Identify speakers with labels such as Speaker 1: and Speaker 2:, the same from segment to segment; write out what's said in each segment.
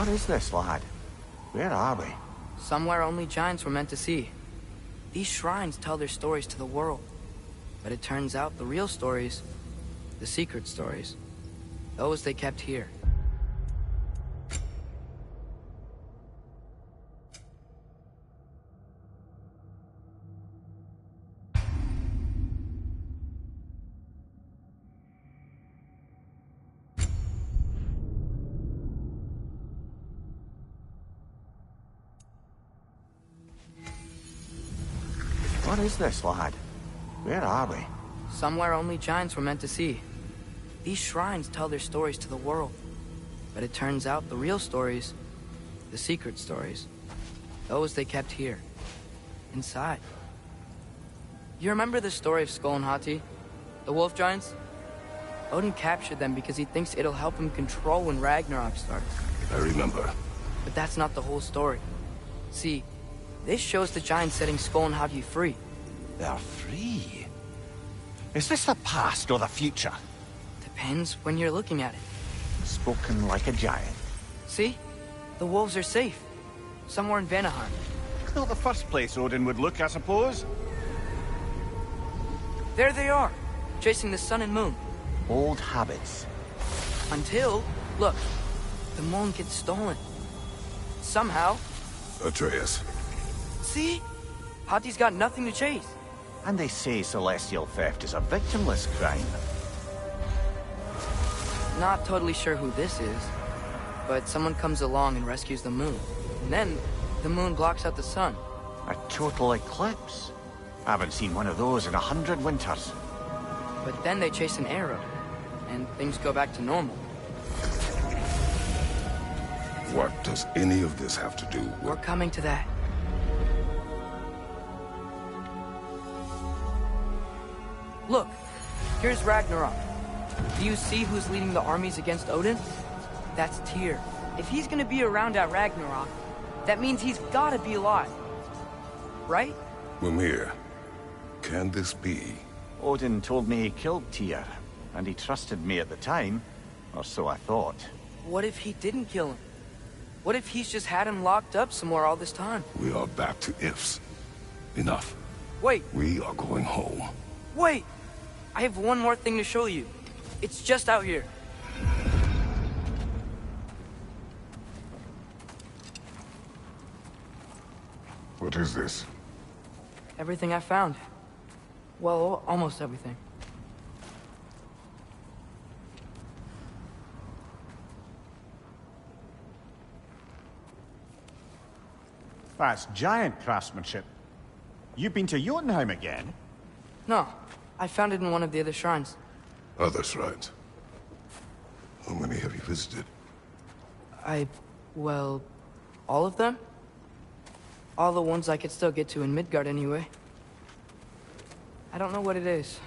Speaker 1: What is this, lad? Where are we?
Speaker 2: Somewhere only giants were meant to see. These shrines tell their stories to the world. But it turns out the real stories, the secret stories, those they kept here.
Speaker 1: What is this, lad? Where are we?
Speaker 2: Somewhere only giants were meant to see. These shrines tell their stories to the world. But it turns out the real stories, the secret stories, those they kept here, inside. You remember the story of Skull and Hati? The wolf giants? Odin captured them because he thinks it'll help him control when Ragnarok starts.
Speaker 3: I remember.
Speaker 2: But that's not the whole story. See, this shows the giants setting Skull and Hati free.
Speaker 1: They're free? Is this the past or the future?
Speaker 2: Depends when you're looking at it.
Speaker 1: Spoken like a giant.
Speaker 2: See? The wolves are safe. Somewhere in Vanaheim.
Speaker 1: Not the first place Odin would look, I suppose.
Speaker 2: There they are, chasing the sun and moon.
Speaker 1: Old habits.
Speaker 2: Until, look, the moon gets stolen. Somehow.
Speaker 3: Atreus.
Speaker 2: See? Hati's got nothing to chase.
Speaker 1: And they say celestial theft is a victimless crime.
Speaker 2: Not totally sure who this is, but someone comes along and rescues the moon. And then, the moon blocks out the sun.
Speaker 1: A total eclipse. I haven't seen one of those in 100 winters.
Speaker 2: But then they chase an arrow, and things go back to normal.
Speaker 3: What does any of this have to do with...
Speaker 2: We're coming to that. Look, here's Ragnarok. Do you see who's leading the armies against Odin? That's Tyr. If he's gonna be around at Ragnarok, that means he's gotta be alive. Right?
Speaker 3: Mimir, can this be?
Speaker 1: Odin told me he killed Tyr, and he trusted me at the time, or so I thought.
Speaker 2: What if he didn't kill him? What if he's just had him locked up somewhere all this time?
Speaker 3: We are back to ifs. Enough.
Speaker 2: Wait,
Speaker 3: We are going home.
Speaker 2: wait! I have one more thing to show you. It's just out here.
Speaker 3: What is this?
Speaker 2: Everything I found. Well, almost everything.
Speaker 4: That's giant craftsmanship. You've been to Jotunheim again?
Speaker 2: No, I found it in one of the other shrines.
Speaker 3: Other shrines. How many have you visited?
Speaker 2: Well, all of them? All the ones I could still get to in Midgard anyway. I don't know what it is.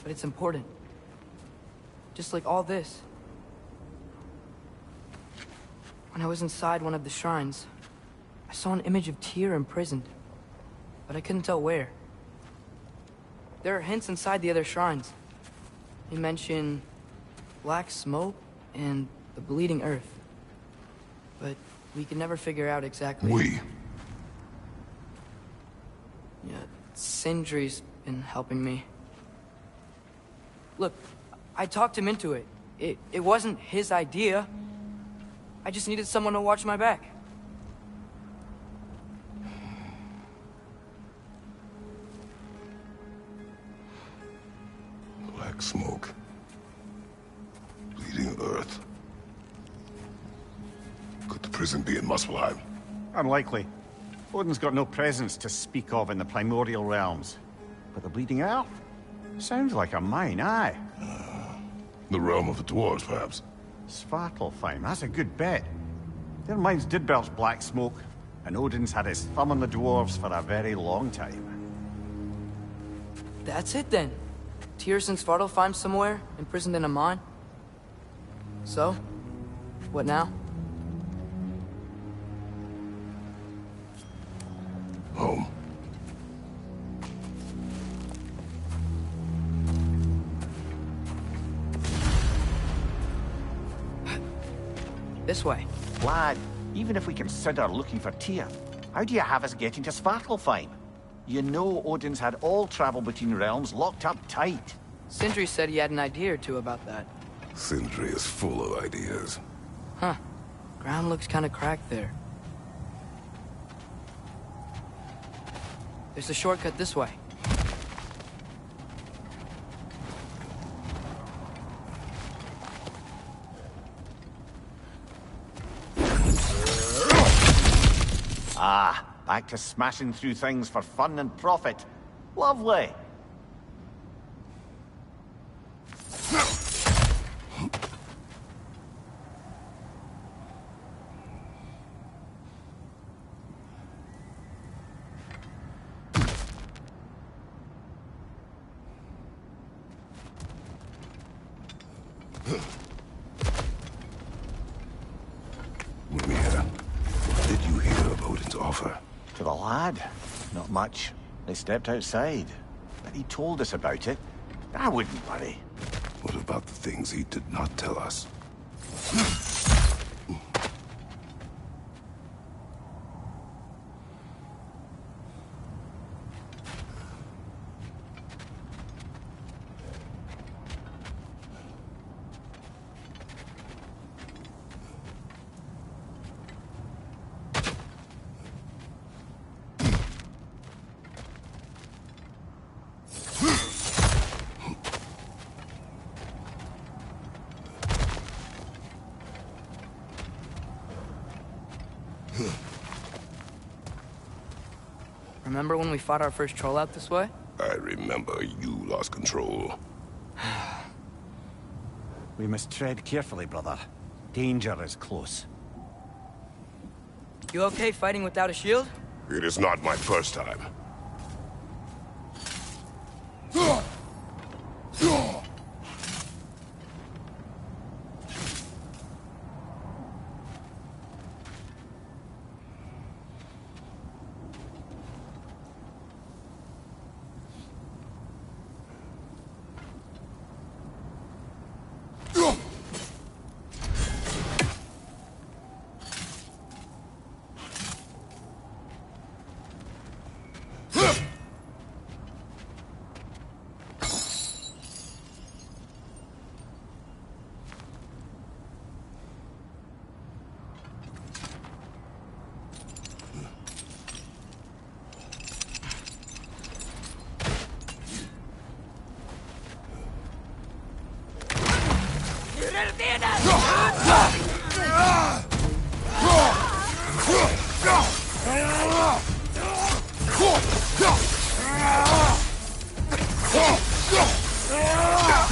Speaker 2: But it's important. Just like all this. When I was inside one of the shrines, I saw an image of Tyr imprisoned. But I couldn't tell where. There are hints inside the other shrines. They mention black smoke and the bleeding earth. But we can never figure out exactly.
Speaker 3: We.
Speaker 2: Yeah, Sindri's been helping me. Look, I talked him into it. It wasn't his idea. I just needed someone to watch my back.
Speaker 3: Black smoke. Bleeding earth. Could the prison be in Muspelheim?
Speaker 4: Unlikely. Odin's got no presence to speak of in the primordial realms. But the Bleeding Earth? Sounds like a mine, aye.
Speaker 3: The realm of the dwarves, perhaps.
Speaker 4: Svartalfheim, that's a good bet. Their mines did belch black smoke, and Odin's had his thumb on the dwarves for a very long time.
Speaker 2: That's it then. Tyr's in Svartalfheim somewhere, imprisoned in a mine. So, what now?
Speaker 3: Home.
Speaker 2: This way.
Speaker 1: Lad, even if we consider looking for Tyr, how do you have us getting to Svartalfheim? You know Odin's had all travel between realms locked up tight.
Speaker 2: Sindri said he had an idea or two about that.
Speaker 3: Sindri is full of ideas.
Speaker 2: Huh. Ground looks kind of cracked there. There's a shortcut this way.
Speaker 1: Ah, back to smashing through things for fun and profit. Lovely.
Speaker 3: Mimir, what did you hear of Odin's offer?
Speaker 1: To the lad? Not much. They stepped outside. But he told us about it. I wouldn't worry.
Speaker 3: What about the things he did not tell us?
Speaker 2: Remember when we fought our first troll out this way?
Speaker 3: I remember you lost control.
Speaker 4: We must tread carefully, brother. Danger is close.
Speaker 2: You okay fighting without a shield?
Speaker 3: It is not my first time.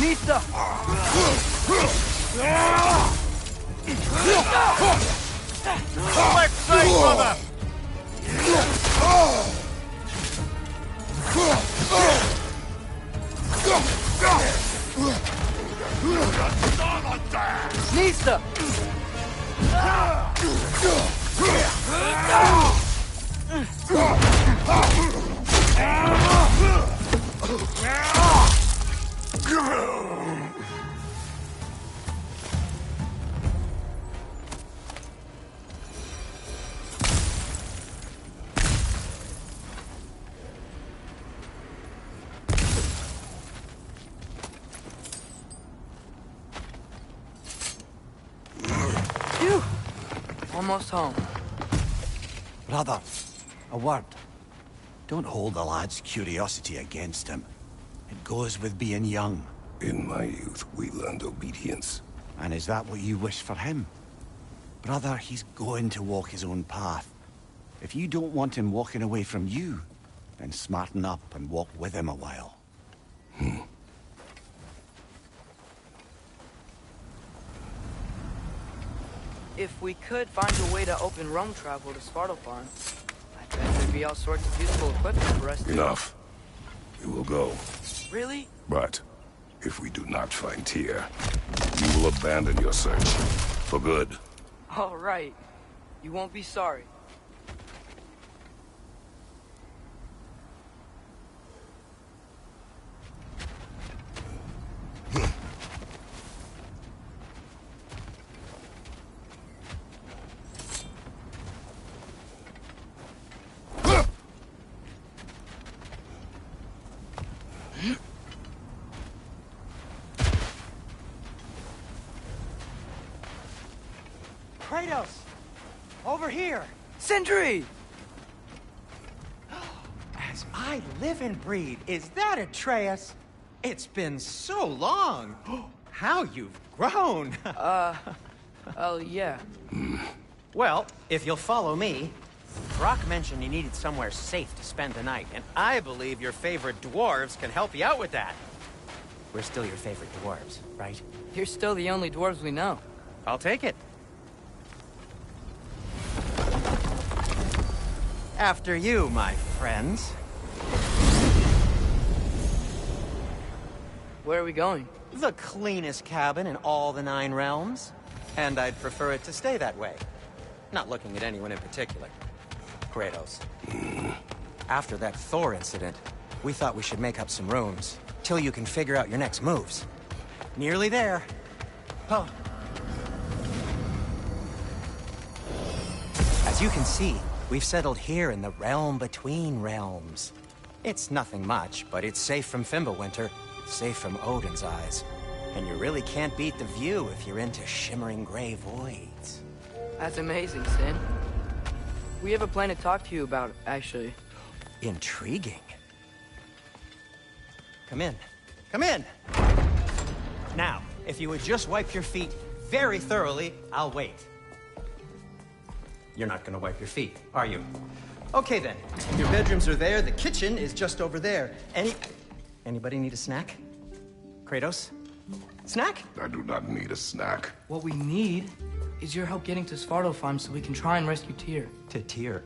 Speaker 2: Nista!
Speaker 1: Left side, brother!
Speaker 2: Nista! Phew! Almost home.
Speaker 4: Brother, a word. Don't hold the lad's curiosity against him. It goes with being young.
Speaker 3: In my youth, we learned obedience.
Speaker 4: And is that what you wish for him? Brother, he's going to walk his own path. If you don't want him walking away from you, then smarten up and walk with him a while.
Speaker 2: If we could find a way to open roam travel to Svartalfheim, I bet there'd be all sorts of useful equipment for us to...
Speaker 3: Enough. We will go.
Speaker 2: Really?
Speaker 3: But if we do not find Tyr, you will abandon your search. For good.
Speaker 2: All right. You won't be sorry.
Speaker 5: Over here!
Speaker 2: Sentry!
Speaker 5: As I live and breathe, is that Atreus? It's been so long! How you've grown!
Speaker 2: Oh, yeah.
Speaker 5: Well, if you'll follow me, Brock mentioned you needed somewhere safe to spend the night, and I believe your favorite dwarves can help you out with that. We're still your favorite dwarves, right?
Speaker 2: You're still the only dwarves we know.
Speaker 5: I'll take it. After you, my friends.
Speaker 2: Where are we going?
Speaker 5: The cleanest cabin in all the 9 realms. And I'd prefer it to stay that way. Not looking at anyone in particular. Kratos. After that Thor incident, we thought we should make up some rooms, till you can figure out your next moves. Nearly there. Oh. As you can see, we've settled here in the realm between realms. It's nothing much, but it's safe from Fimbulwinter, safe from Odin's eyes. And you really can't beat the view if you're into shimmering gray voids.
Speaker 2: That's amazing, Sin. We have a plan to talk to you about, actually.
Speaker 5: Intriguing. Come in. Come in! Now, if you would just wipe your feet very thoroughly, I'll wait. You're not gonna wipe your feet, are you? Okay then. Your bedrooms are there, the kitchen is just over there. Anybody need a snack? Kratos? Snack?
Speaker 3: I do not need a snack.
Speaker 2: What we need is your help getting to Svartalfheim so we can try and rescue Tyr.
Speaker 5: To Tyr?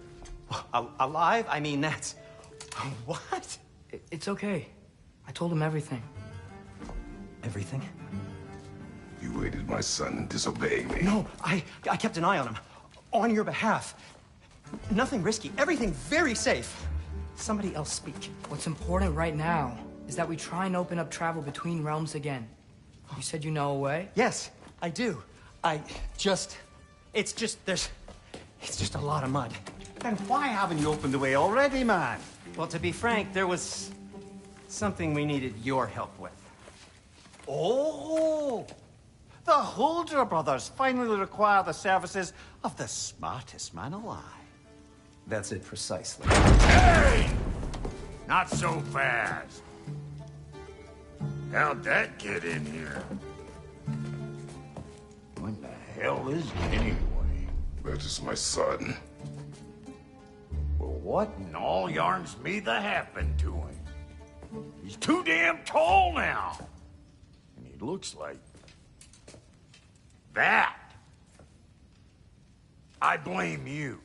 Speaker 5: Alive? I mean, that's... What?
Speaker 2: It's okay. I told him everything.
Speaker 5: Everything?
Speaker 3: You aided my son in disobeying me.
Speaker 5: No, I kept an eye on him. On your behalf. Nothing risky. Everything very safe. Somebody else speak.
Speaker 2: What's important right now is that we try and open up travel between realms again. You said you know a way?
Speaker 5: Yes, I do. It's just a lot of mud.
Speaker 4: Then why haven't you opened the way already, man?
Speaker 5: Well, to be frank, there was something we needed your help with.
Speaker 4: Oh! The Holder brothers finally require the services of the smartest man alive.
Speaker 5: That's it precisely.
Speaker 6: Hey! Not so fast. How'd that get in here? What the hell is it anyway?
Speaker 3: That is my son.
Speaker 6: Well, what in all yarns me that happened to him? He's too damn tall now. And he looks like... that. I blame you.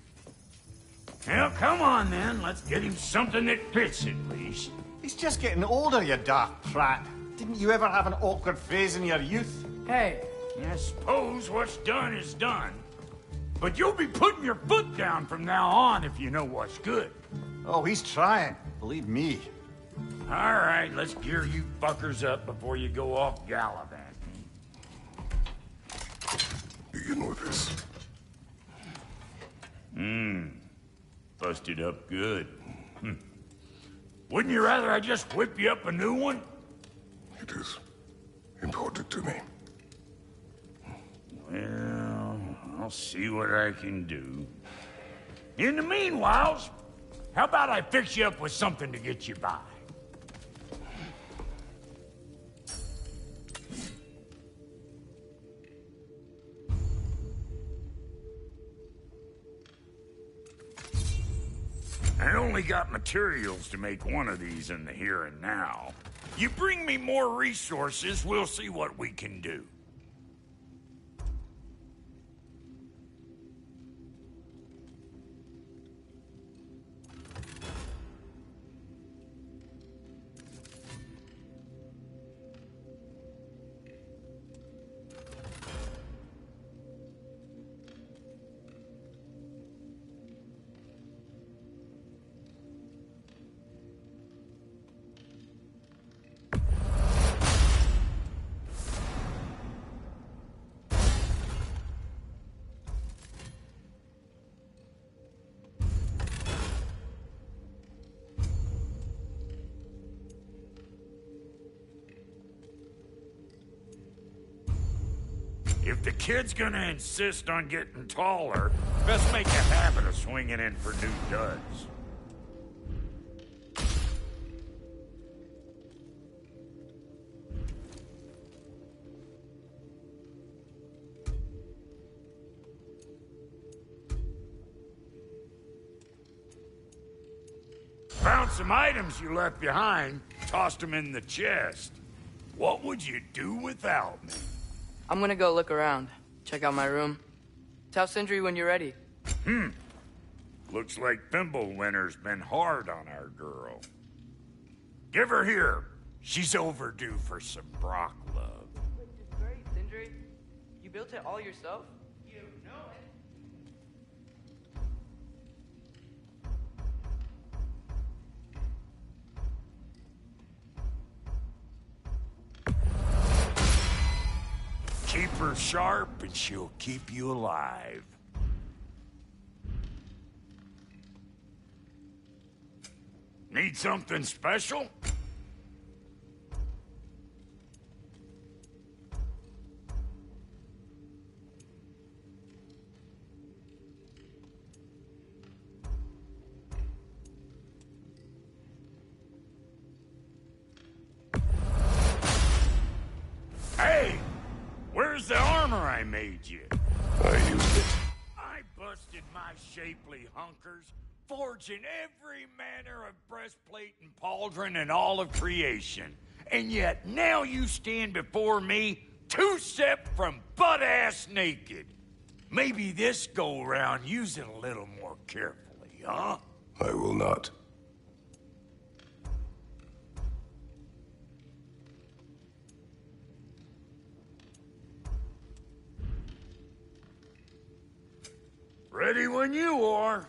Speaker 6: Well, come on then. Let's get him something that fits at least.
Speaker 1: He's just getting older, you dark prat. Didn't you ever have an awkward phase in your youth?
Speaker 2: Hey!
Speaker 6: I suppose what's done is done. But you'll be putting your foot down from now on if you know what's good.
Speaker 1: Oh, he's trying. Believe me.
Speaker 6: All right, let's gear you fuckers up before you go off gallivanting.
Speaker 3: Begin with this.
Speaker 6: Busted up good. Wouldn't you rather I just whip you up a new one?
Speaker 3: It is important to me.
Speaker 6: Well, I'll see what I can do. In the meanwhile, how about I fix you up with something to get you by? I only got materials to make one of these in the here and now. You bring me more resources, we'll see what we can do. If the kid's gonna insist on getting taller, Best make a habit of swinging in for new duds. Found some items you left behind, tossed them in the chest. What would you do without me?
Speaker 2: I'm gonna go look around, check out my room. Tell Sindri when you're ready.
Speaker 6: Looks like Thimblewinter's been hard on our girl. Give her here. She's overdue for some Brock love.
Speaker 2: It's great, Sindri. You built it all yourself? You know it.
Speaker 6: Keep her sharp and she'll keep you alive. Need something special? Hey! Where's the armor I made you?
Speaker 3: I used it.
Speaker 6: I busted my shapely hunkers, forging every manner of breastplate and pauldron in all of creation. And yet now you stand before me, two-step from butt-ass naked. Maybe this go-round use it a little more carefully, huh?
Speaker 3: I will not.
Speaker 6: Ready when you are.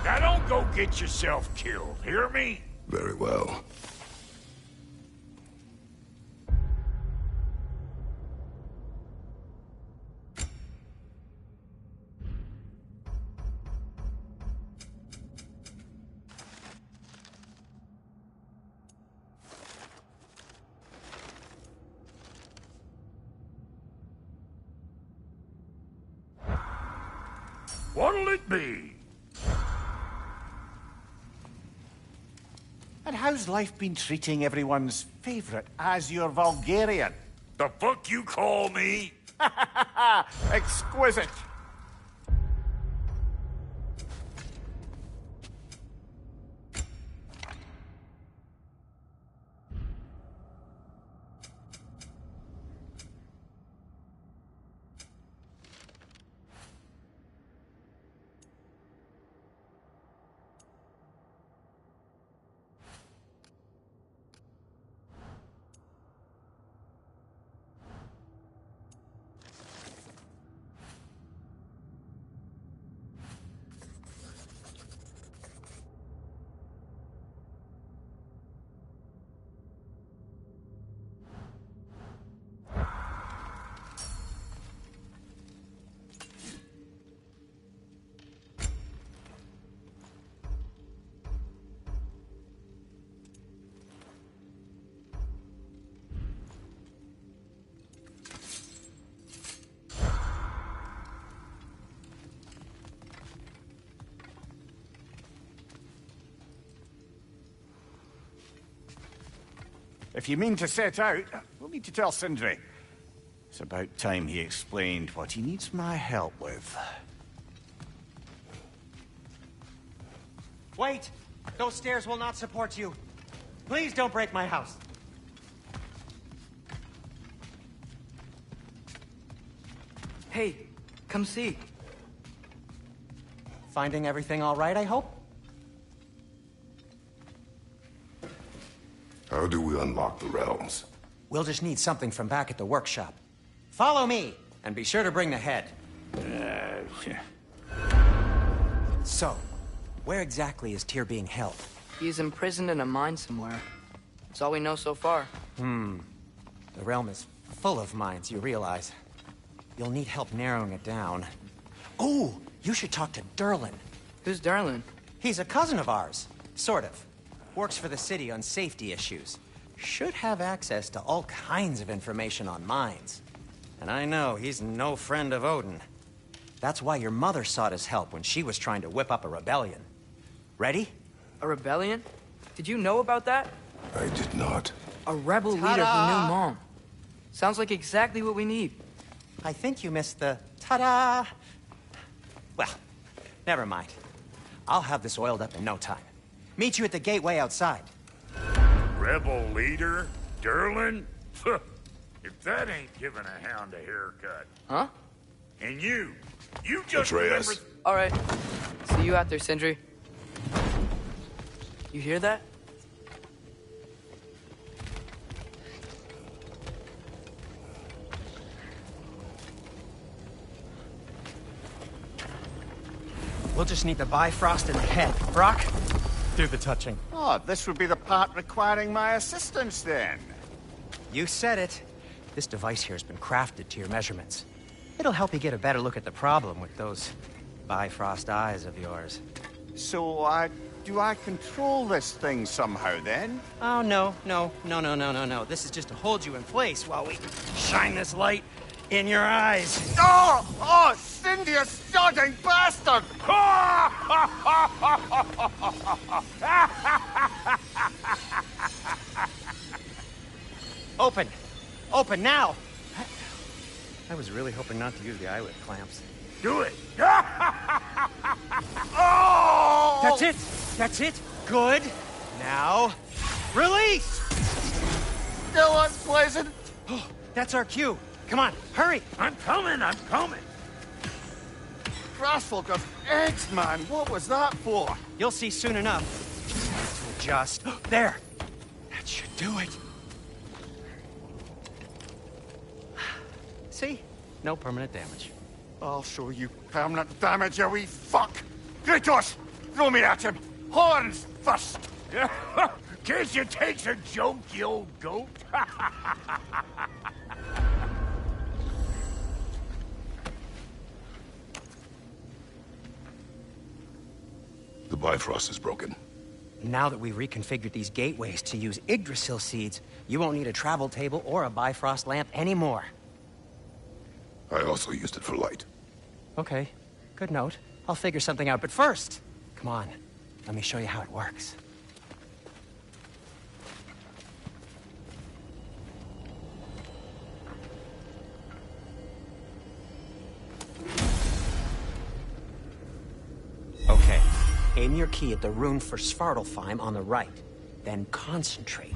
Speaker 6: Now don't go get yourself killed, hear me?
Speaker 3: Very well.
Speaker 6: What'll it be?
Speaker 1: And how's life been treating everyone's favorite Azure Vulgarian?
Speaker 6: The fuck you call me?
Speaker 1: Exquisite. If you mean to set out, we'll need to tell Sindri. It's about time he explained what he needs my help with.
Speaker 5: Wait! Those stairs will not support you. Please don't break my house.
Speaker 2: Hey, come see.
Speaker 5: Finding everything all right, I hope?
Speaker 3: How do we unlock the realms?
Speaker 5: We'll just need something from back at the workshop. Follow me, and be sure to bring the head. So, where exactly is Tyr being held?
Speaker 2: He's imprisoned in a mine somewhere. It's all we know so far.
Speaker 5: The realm is full of mines, you realize. You'll need help narrowing it down. Oh, you should talk to Derlin.
Speaker 2: Who's Darlin?
Speaker 5: He's a cousin of ours. Sort of. Works for the city on safety issues. Should have access to all kinds of information on mines. And I know he's no friend of Odin. That's why your mother sought his help when she was trying to whip up a rebellion. Ready?
Speaker 2: A rebellion? Did you know about that?
Speaker 3: I did not.
Speaker 2: A rebel leader who knew Mom. Sounds like exactly what we need.
Speaker 5: I think you missed the ta-da! Well, never mind. I'll have this oiled up in no time. Meet you at the gateway outside.
Speaker 6: Rebel leader? Derlin? If that ain't giving a hound a haircut.
Speaker 2: Huh?
Speaker 6: And you just
Speaker 3: Atreus.
Speaker 6: remember...
Speaker 2: All right. See you out there, Sindri. You hear that?
Speaker 5: We'll just need the Bifrost in the head. Brock, do the touching.
Speaker 1: Oh, this would be the part requiring my assistance, then.
Speaker 5: You said it. This device here has been crafted to your measurements. It'll help you get a better look at the problem with those Bifrost eyes of yours.
Speaker 1: So, do I control this thing somehow, then?
Speaker 5: Oh, no. This is just to hold you in place while we shine this light in your eyes.
Speaker 1: Oh, Cindy, you sodding bastard!
Speaker 5: Open! Open now! I was really hoping not to use the eyelid clamps.
Speaker 6: Do it!
Speaker 1: Oh!
Speaker 5: That's it! That's it! Good! Now, release!
Speaker 1: Still unpleasant.
Speaker 5: Oh, that's our cue. Come on, hurry!
Speaker 6: I'm coming!
Speaker 1: Grassfolk of eggs, man. What was that for?
Speaker 5: You'll see soon enough. Just there. That should do it. See? No permanent damage.
Speaker 1: I'll show you permanent damage, you wee fuck. Kratos, throw me at him. Horns first.
Speaker 6: Guess you takes a joke, you old goat.
Speaker 3: The Bifrost is broken.
Speaker 5: Now that we've reconfigured these gateways to use Yggdrasil seeds, you won't need a travel table or a Bifrost lamp anymore.
Speaker 3: I also used it for light.
Speaker 5: Okay, good note. I'll figure something out, but first, come on, let me show you how it works. Okay, aim your key at the rune for Svartalfheim on the right, then concentrate.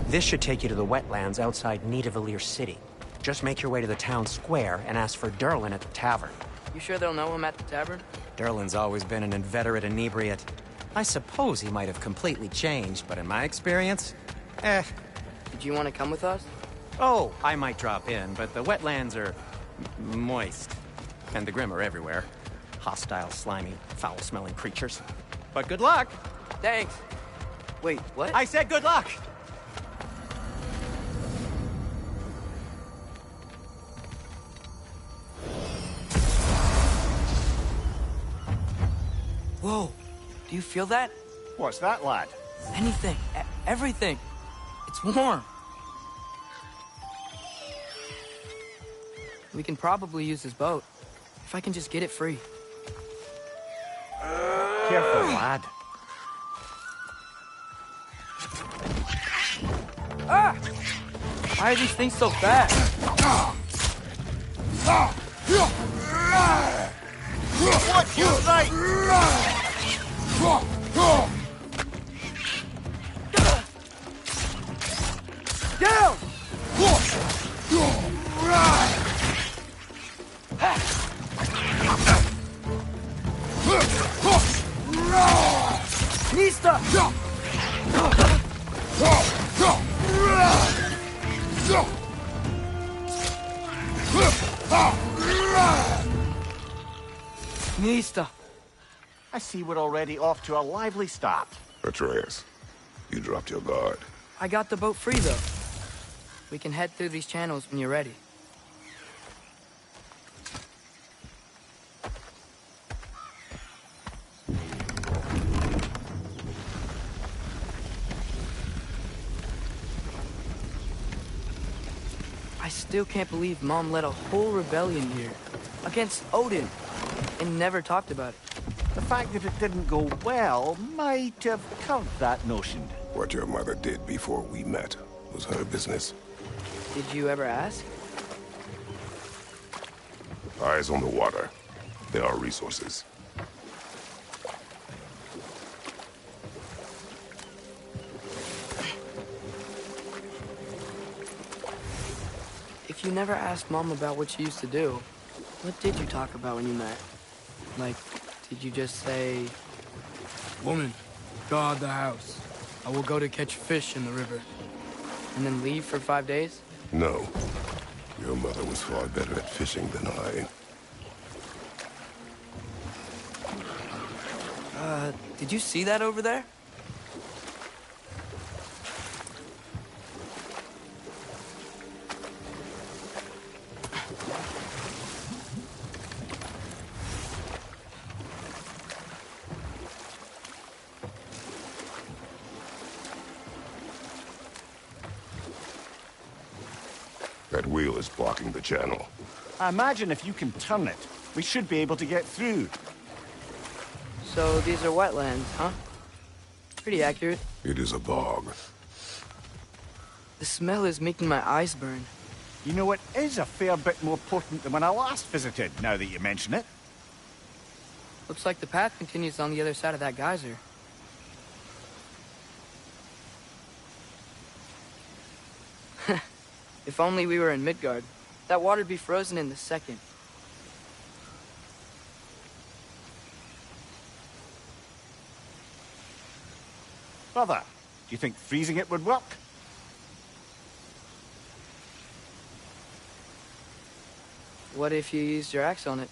Speaker 5: This should take you to the wetlands outside Nidavellir City. Just make your way to the town square and ask for Derlin at the tavern.
Speaker 2: You sure they'll know him at the tavern?
Speaker 5: Derlin's always been an inveterate inebriate. I suppose he might have completely changed, but in my experience,
Speaker 2: Did you want to come with us?
Speaker 5: Oh, I might drop in, but the wetlands are moist. And the Grim are everywhere. Hostile, slimy, foul-smelling creatures. But good luck!
Speaker 2: Thanks. Wait, what?
Speaker 5: I said good luck!
Speaker 2: Whoa, do you feel that?
Speaker 1: What's that, lad?
Speaker 2: Anything, everything. It's warm. We can probably use this boat. If I can just get it free.
Speaker 1: Careful, lad.
Speaker 2: Ah! Why are these things so fast?
Speaker 1: Watch your right!
Speaker 2: Down! Nista! Nista!
Speaker 1: I see we're already off to a lively start.
Speaker 3: Atreus, you dropped your guard.
Speaker 2: I got the boat free, though. We can head through these channels when you're ready. I still can't believe Mom led a whole rebellion here. Against Odin. And never talked about it.
Speaker 1: The fact that it didn't go well might have curbed that notion.
Speaker 3: What your mother did before we met was her business.
Speaker 2: Did you ever ask?
Speaker 3: Eyes on the water. There are resources.
Speaker 2: If you never asked Mom about what she used to do, what did you talk about when you met? Like, did you just say... Woman, guard the house. I will go to catch fish in the river. And then leave for 5 days?
Speaker 3: No. Your mother was far better at fishing than I.
Speaker 2: Did you see that over there?
Speaker 3: That wheel is blocking the channel.
Speaker 1: I imagine if you can turn it, we should be able to get through.
Speaker 2: So these are wetlands, huh? Pretty accurate.
Speaker 3: It is a bog.
Speaker 2: The smell is making my eyes burn.
Speaker 1: You know, it is a fair bit more potent than when I last visited, now that you mention it.
Speaker 2: Looks like the path continues on the other side of that geyser. If only we were in Midgard. That water'd be frozen in the second.
Speaker 1: Brother, do you think freezing it would work?
Speaker 2: What if you used your axe on it?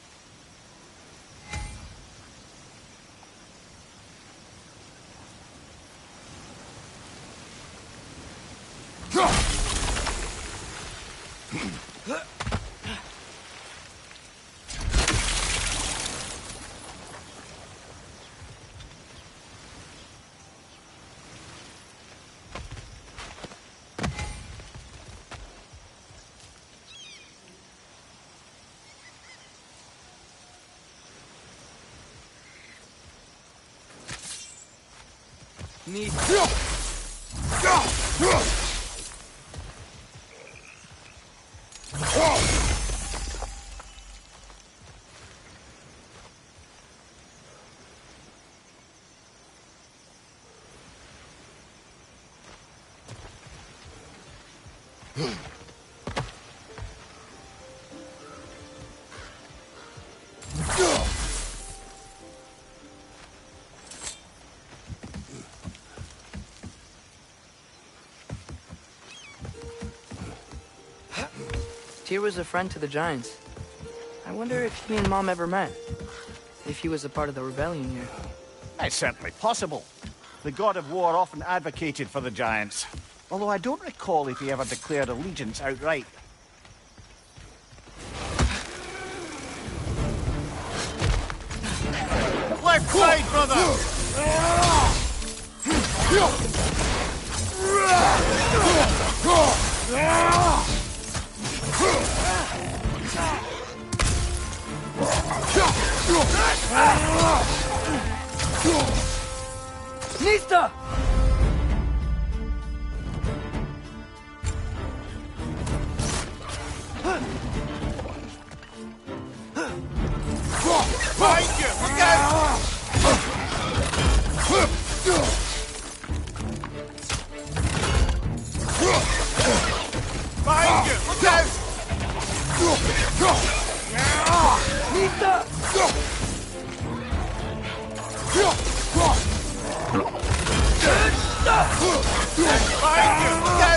Speaker 2: Need. Tyr was a friend to the Giants. I wonder if he and Mom ever met. If he was a part of the rebellion here.
Speaker 1: It's certainly possible. The god of war often advocated for the Giants. Although I don't recall if he ever declared allegiance outright. Left side, brother!
Speaker 2: Nista!
Speaker 1: Behind you! Look out! Behind you! Look out!
Speaker 2: Nista!
Speaker 1: Behind you! Look out!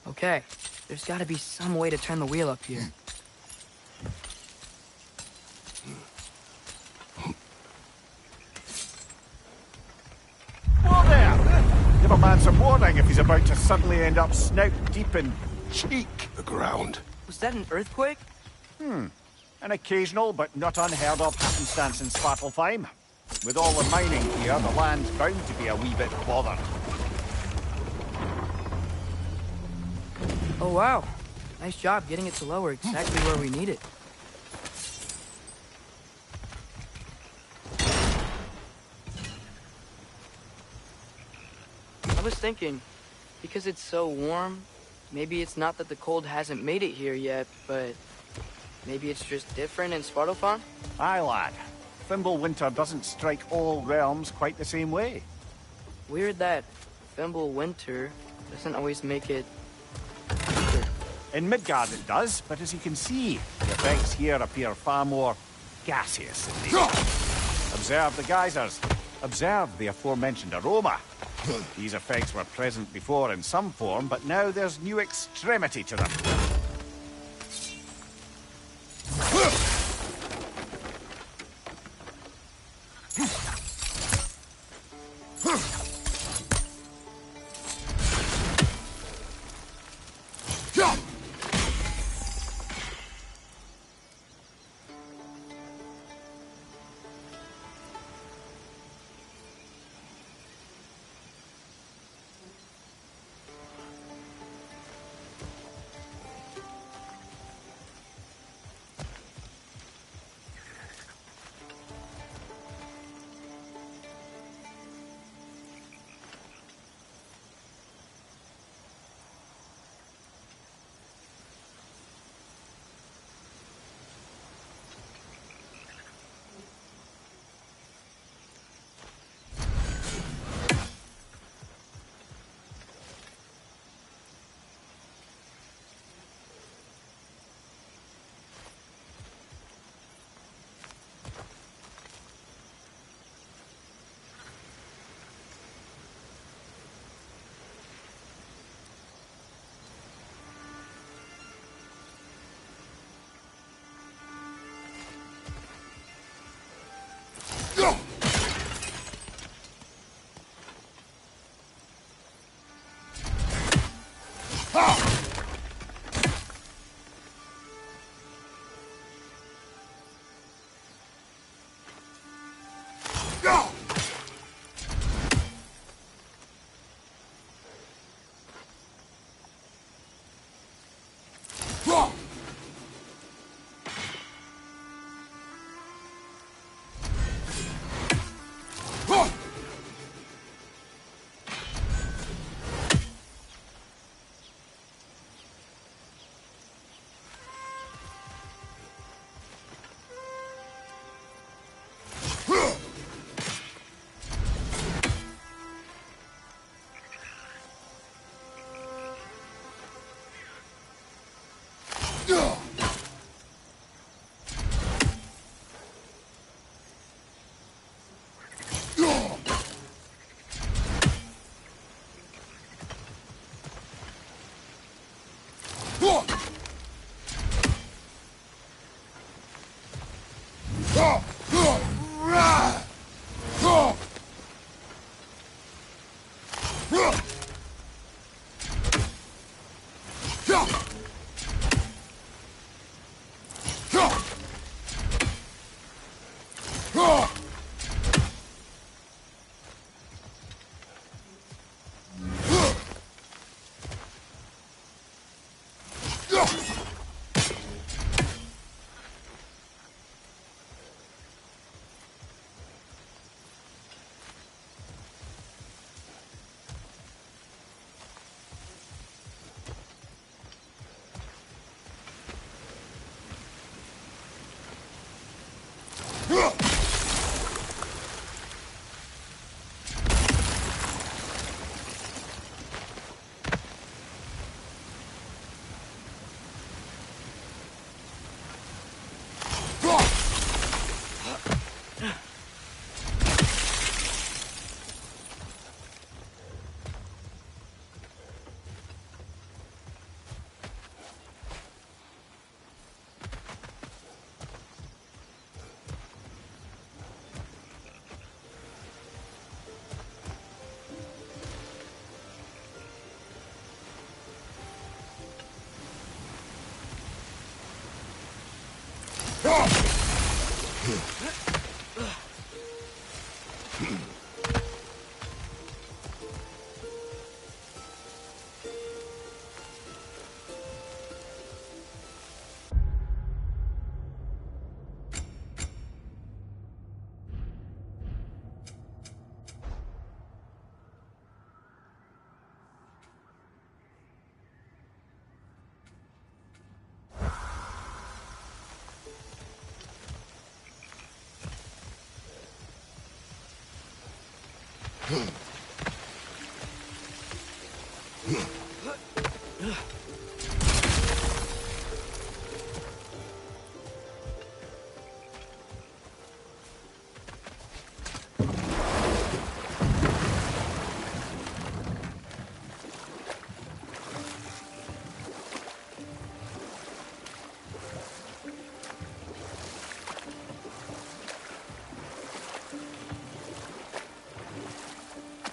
Speaker 2: Okay, there's gotta be some way to turn the wheel up here.
Speaker 1: Whoa there! Give a man some warning if he's about to suddenly end up snout deep in cheek.
Speaker 3: The ground.
Speaker 2: Was that an earthquake?
Speaker 1: An occasional but not unheard of happenstance in Svartalfheim. With all the mining here, the land's bound to be a wee bit bothered.
Speaker 2: Oh wow, nice job getting it to lower exactly where we need it. I was thinking, because it's so warm, maybe it's not that the cold hasn't made it here yet, but maybe it's just different in Svartalfheim?
Speaker 1: Aye, lad. Thimble winter doesn't strike all realms quite the same way.
Speaker 2: Weird that Thimble winter doesn't always make it winter.
Speaker 1: In Midgard it does, but as you can see, the effects here appear far more gaseous indeed. Observe the geysers. Observe the aforementioned aroma. These effects were present before in some form, but now there's new extremity to them.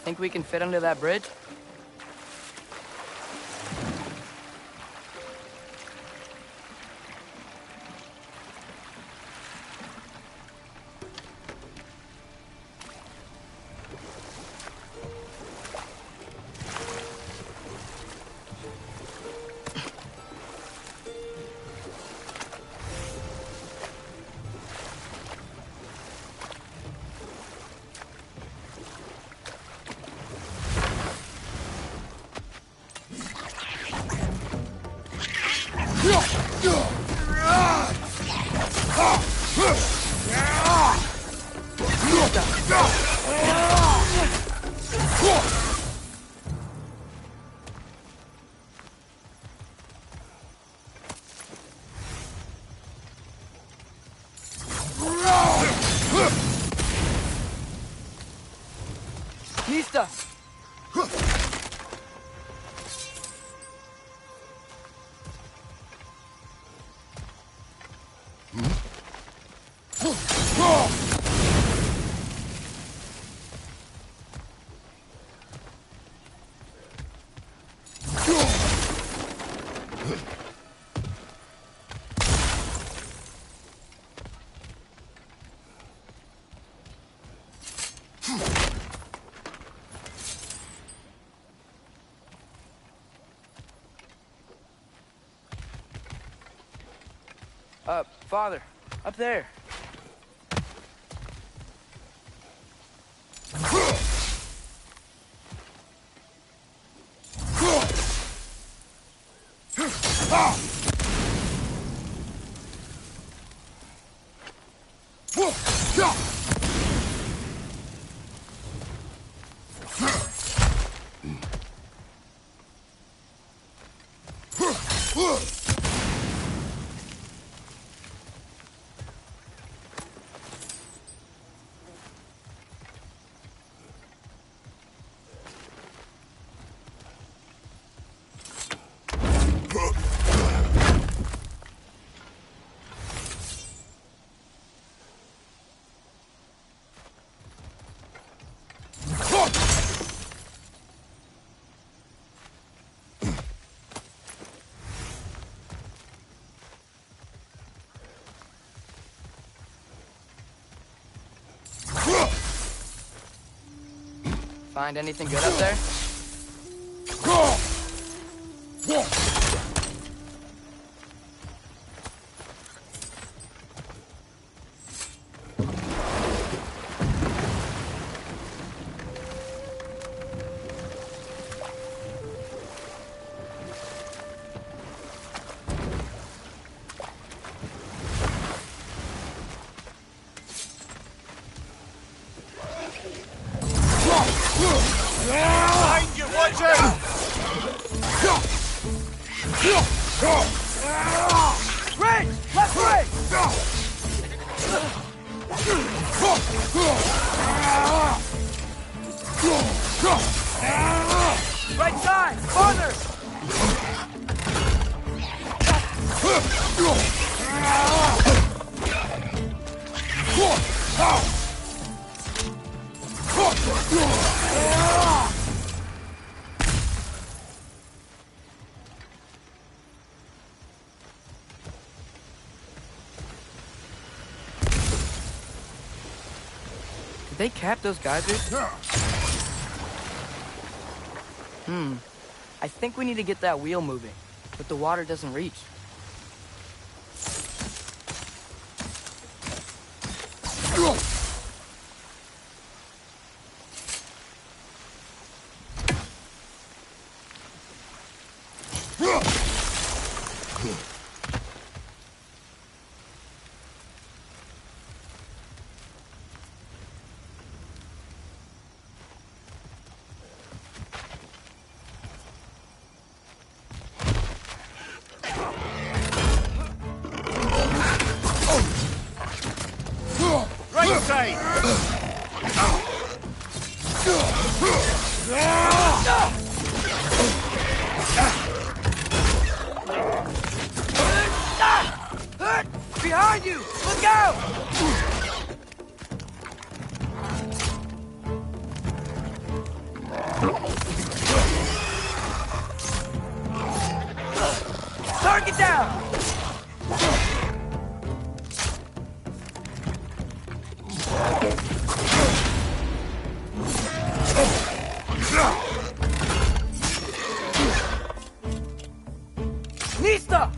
Speaker 2: Think we can fit under that bridge? Nista! Father, up there. Find anything good up there?
Speaker 1: Behind you, watch out!
Speaker 2: Ray! Left way! Right side! Farther! Did they cap those geysers? I think we need to get that wheel moving, but the water doesn't reach.
Speaker 1: Right side!
Speaker 2: Behind you! Look out! Target down! Nista!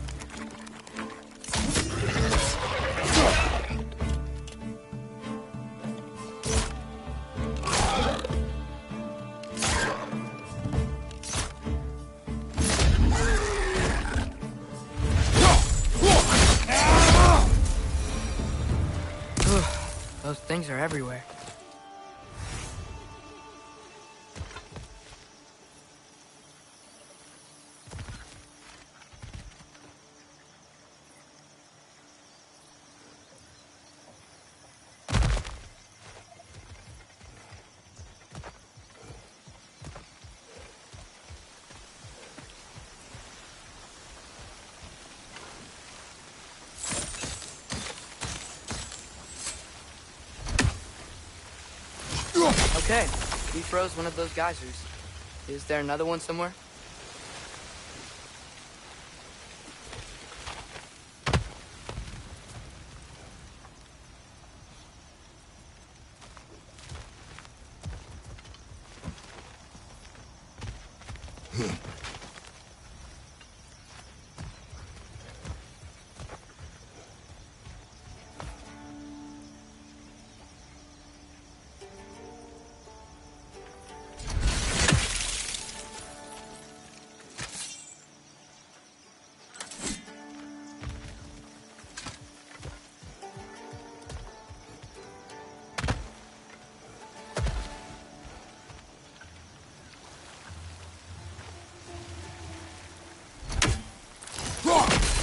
Speaker 2: Those things are everywhere. Okay, we froze one of those geysers. Is there another one somewhere?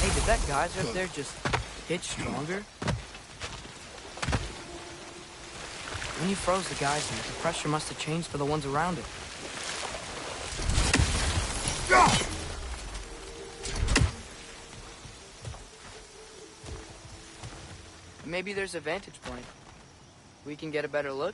Speaker 2: Hey, did that geyser up there just hit stronger? When you froze the geyser, the pressure must have changed for the ones around it. Maybe there's a vantage point. We can get a better look.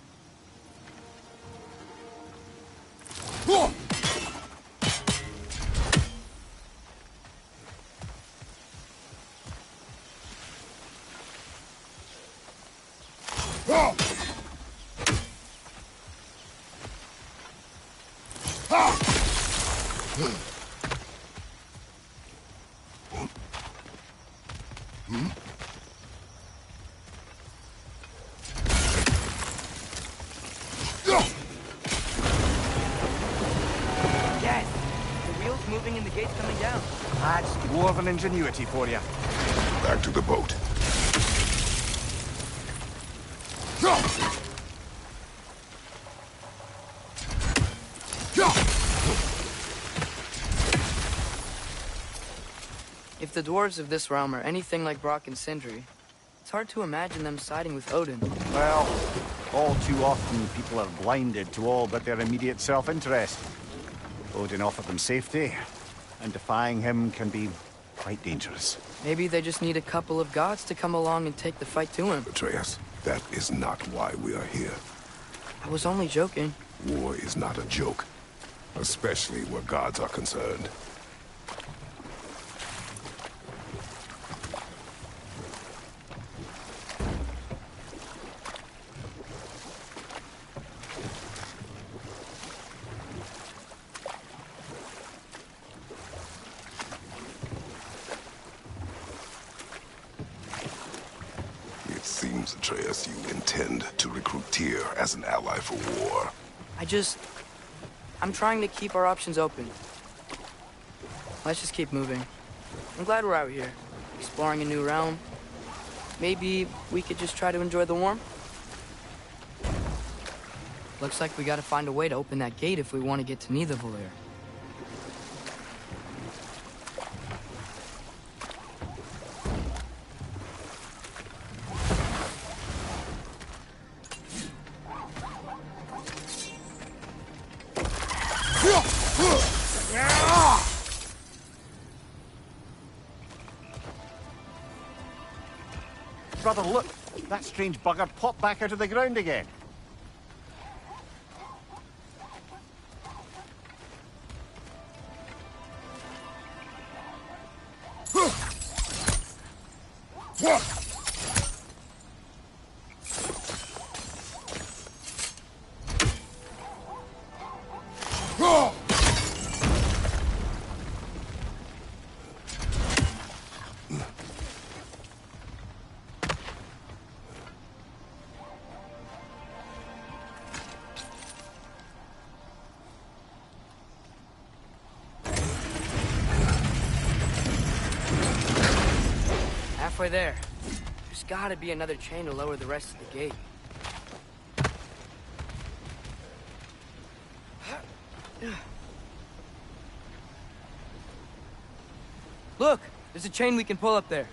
Speaker 2: Yes! The wheel's moving and the gate's coming down.
Speaker 1: That's dwarven ingenuity for you.
Speaker 3: Back to the boat.
Speaker 2: If the dwarves of this realm are anything like Brock and Sindri, it's hard to imagine them siding with Odin.
Speaker 1: Well, all too often people are blinded to all but their immediate self-interest. Odin offered them safety, and defying him can be quite dangerous.
Speaker 2: Maybe they just need a couple of gods to come along and take the fight to him.
Speaker 3: Atreus, that is not why we are here.
Speaker 2: I was only joking.
Speaker 3: War is not a joke, especially where gods are concerned. Atreus, you intend to recruit Tyr as an ally for war.
Speaker 2: I'm trying to keep our options open. Let's just keep moving. I'm glad we're out here, exploring a new realm. Maybe we could just try to enjoy the warmth? Looks like we gotta find a way to open that gate if we want to get to Nidavellir.
Speaker 1: Brother, look! That strange bugger popped back out of the ground again.
Speaker 2: Halfway there. There's gotta be another chain to lower the rest of the gate. Look! There's a chain we can pull up there.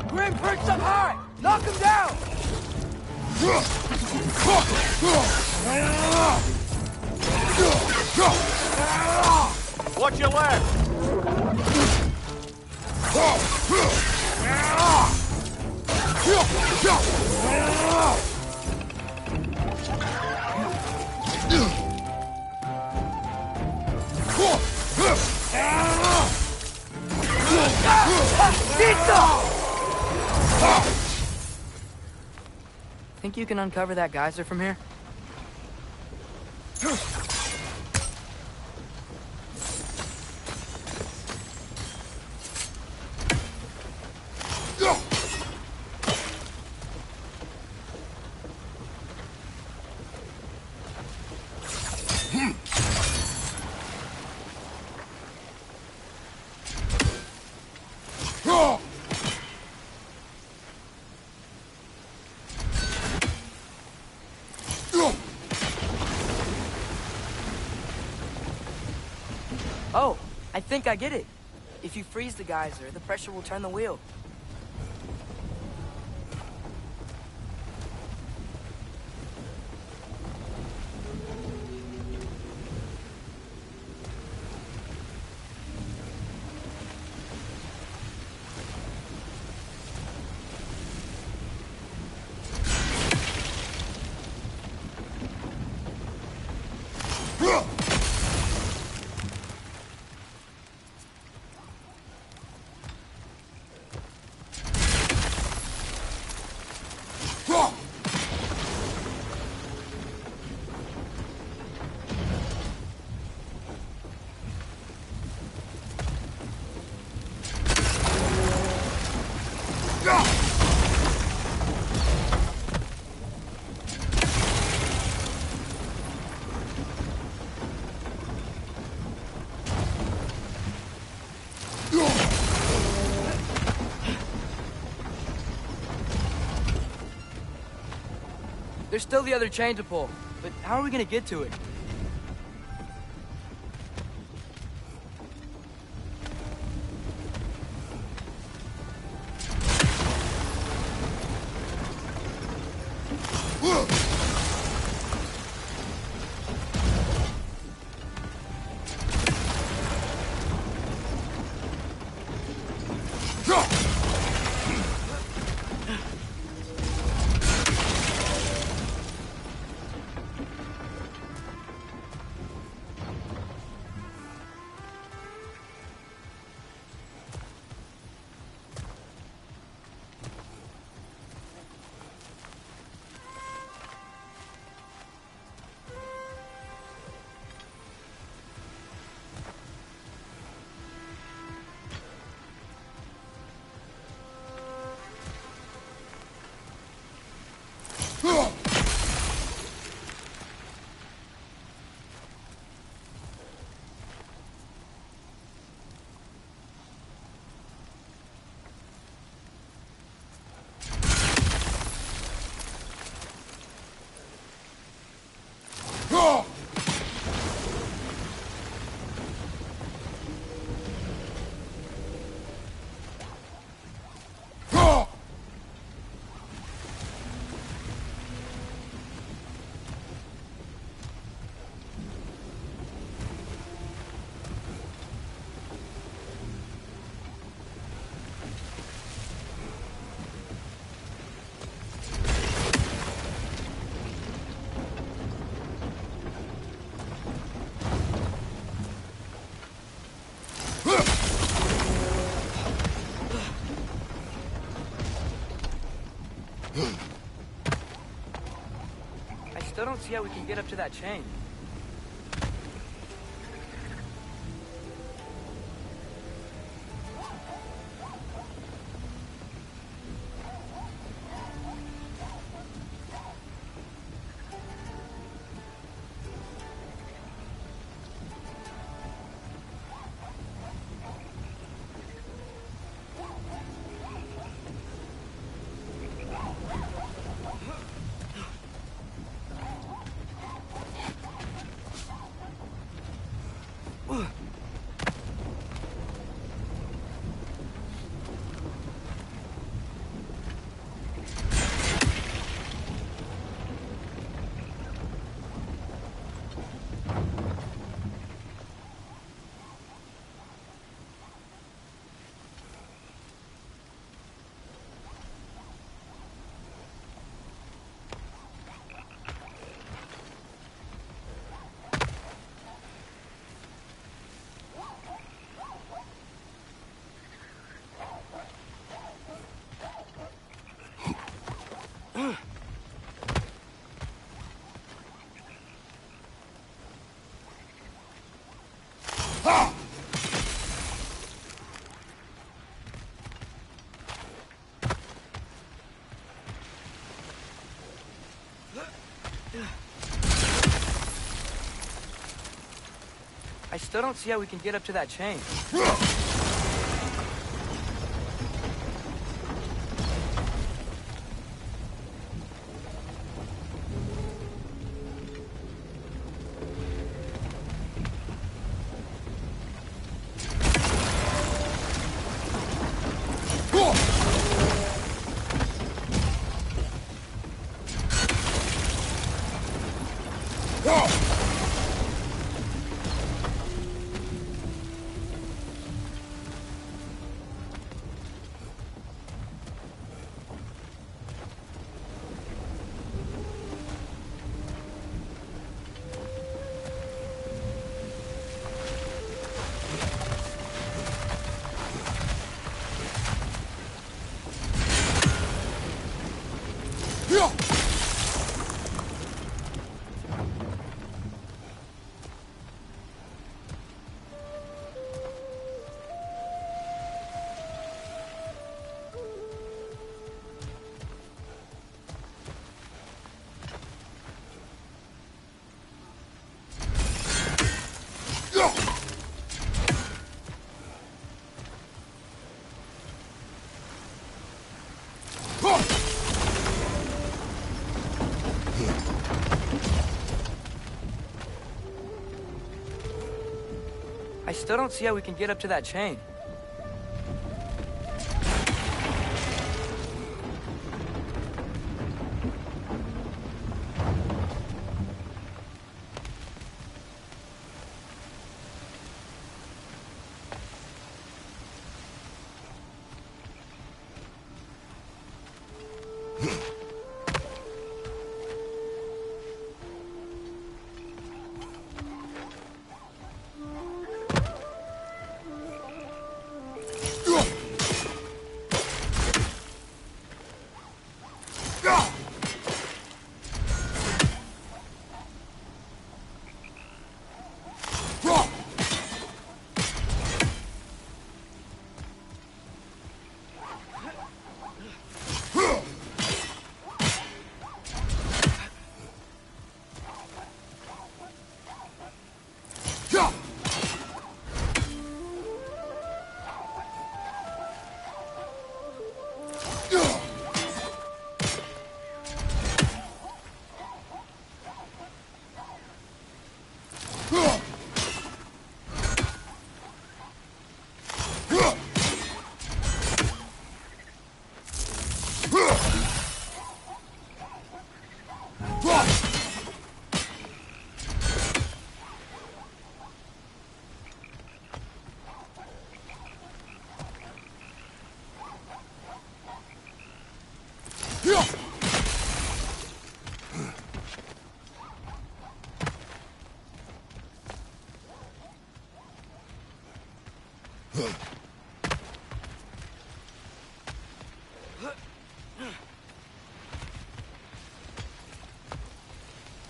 Speaker 2: Grim perched up high! Knock him down!
Speaker 1: Watch your left!
Speaker 2: Think you can uncover that geyser from here? Oh, I think I get it. If you freeze the geyser, the pressure will turn the wheel. There's still the other chain to pull, but how are we gonna get to it? I still don't see how we can get up to that chain. I still don't see how we can get up to that chain. I still don't see how we can get up to that chain.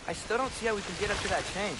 Speaker 2: I still don't see how we can get up to that chain.